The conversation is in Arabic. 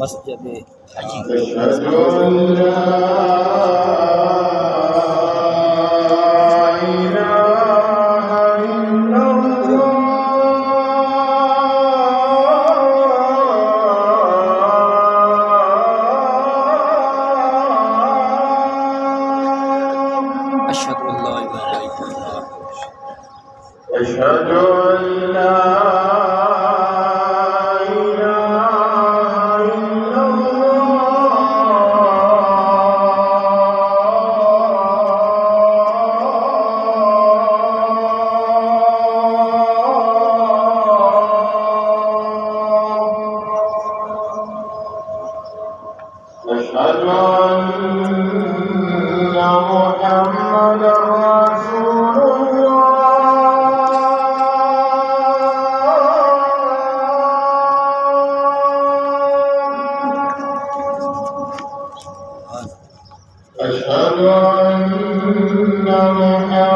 Masjid Haji. أشهد أن لا إله إلا الله. أشهد أن لا إله إلا الله. أشهد أن محمدا رسول الله. أشهد أن محمدا